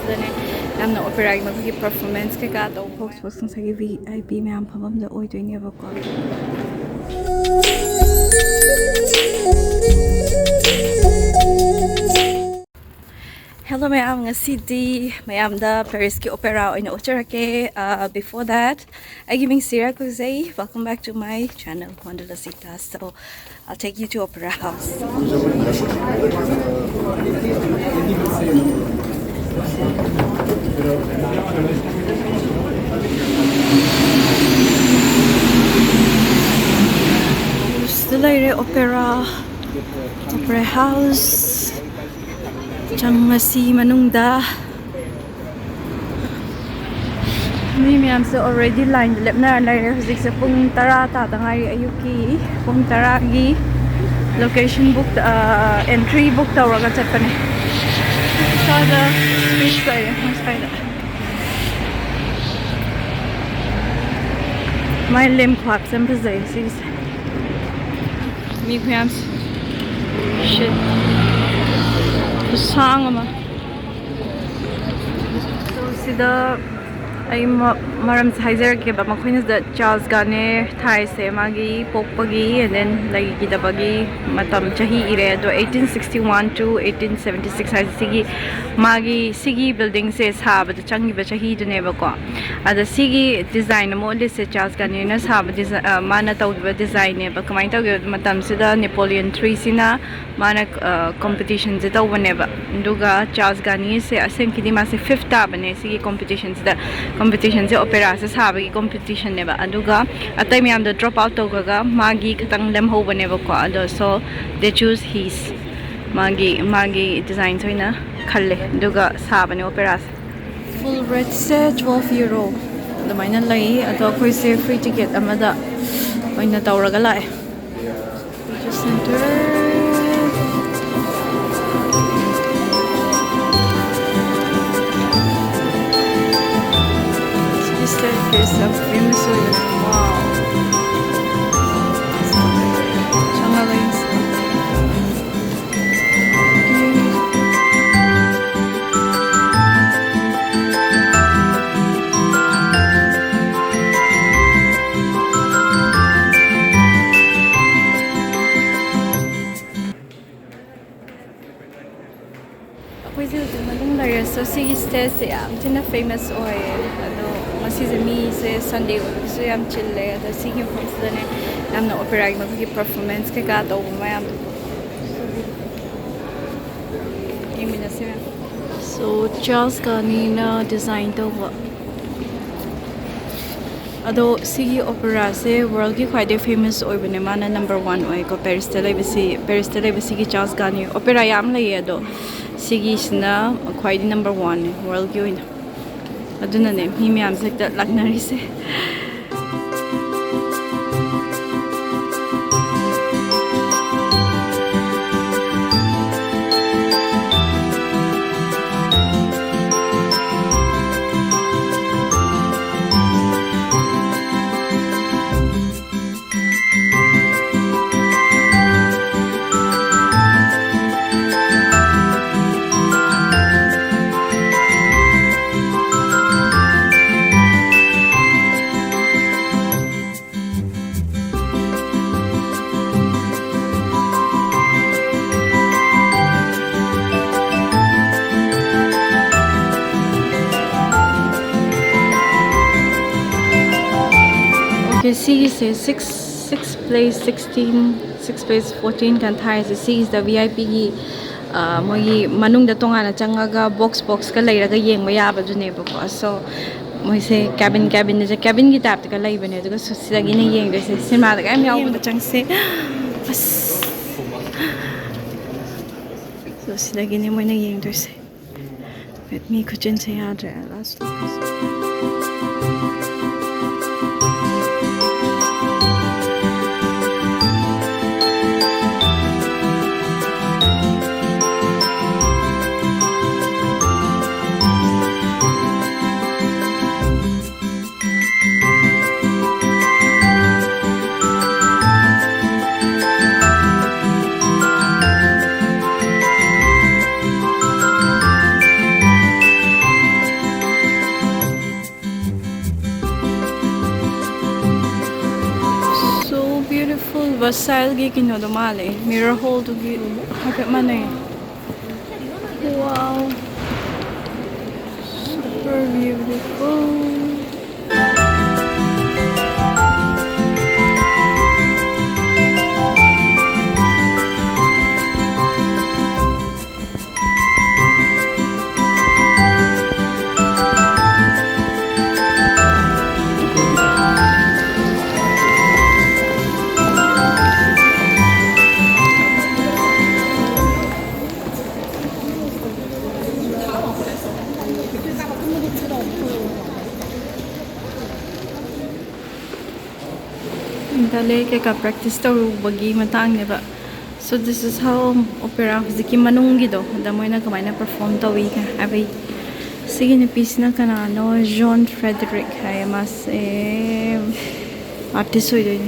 ꯃꯐꯝꯁꯤꯗꯅꯦ ꯌꯥꯝꯅ ꯑꯣꯄꯦꯔꯥꯒꯤ ꯃꯈꯣꯏꯒꯤ ꯄꯔꯐꯣꯔꯃꯦꯟꯁ ꯀꯩꯀꯥ ꯇꯧꯕ ꯐꯣꯛꯁ ꯉꯁꯥꯏꯒꯤ VIP ꯃꯌꯥꯝ ꯐꯝꯐꯝꯗ ꯑꯣꯏꯗꯣꯏꯅꯦꯕꯀꯣ. Hello mayam, ngasidi mayamda Paris-ki opera oina ucharake. Before that, I giving Sira Kuzei. Welcome back to my channel, Wandalasita. So, I'll take you to Opera House. Opera House. Changmasi manungda mi miyam se already line lepna laire hujik se pung 10 ta dangai ayuki pung 10 gi location book entry book tawraga chatpane sada street side my limb khwap sem bazai sis mi miyam shit Sangama. So, sida ay maram sizer ke ba makhwinas da Charles Garnier thai se magi pokpagi and then lagi gidabagi matam chahi ire do 1861 to 1876 hai sigi magi sigi building se sab da changi ba chahi du ne ba ko ada sigi design mo le se Charles Garnier na sab mana tawd ba design ne ba kamai taw matam sida Napoleon 3 sina mana competition je taw ne ba nduga Charles Garnier se asem kidi ma se 5th ta bane sigi competitions da competition se opera se sabagi competition ne ba aduga atai myam da drop out togaga magi khatang lem ho bane ba ko ado so they choose his magi design soina khalle aduga sabane opera full rate se 12 euro the maina lai ado koi se free ticket amada oina tawraga lai center staircase of famous oil. Wow. Changalings. So sigi stairs am famous oil. Masih me se Sunday so yam chille da sigi from sudane am na opera gi magi performance ke ka do mayam imina se so Charles Garnier design do ado sigi opera se world ki quite famous oi bane mana number 1 oi ko Paris te lai sigi Charles Garnier opera yam lai ado sigi sna quite number 1 world ki oi aduna ne mi miyam sekta laknari se see say 6 place 16 6 place 14 kan thai se is the VIP gi moi manung da tonga na changaga box ka leiraga yengba yaba dune ba ko so moi se cabin gi tap ka lei bane duga so sida gi ne yeng de se cinema da kam yaw da chang se as so sida gi ne moi na yeng de se let me kuchen se ya da last bus style gi kino do male mirror hole to gi hapet mane. Wow, super beautiful. Dali kay ka practice to bagi matang neba. So this is how opera ziki manunggi do da mo na kamay na perform to wi ka abay sige ni piece na kanano Jean Frederick hay mas artist hoy din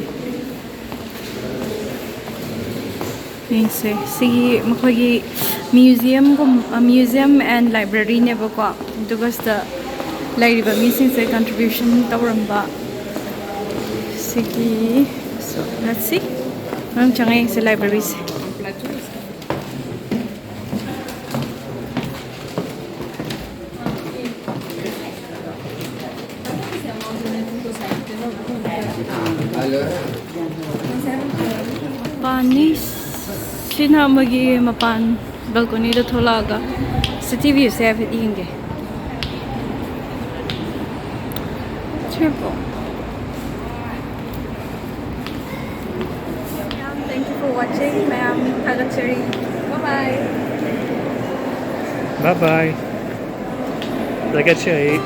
ni sige makogi museum and library ne ba ko dugas da library ba missing say contribution tawramba. Sige. So, let's see. Anong tiyangay sa libraries? Panis. Sina magi mapan balcony do tholaga. Sa TV se avet inge. Triple. Thank you for watching, ma'am. Tagachari. Bye-bye. Bye-bye. Tagachari.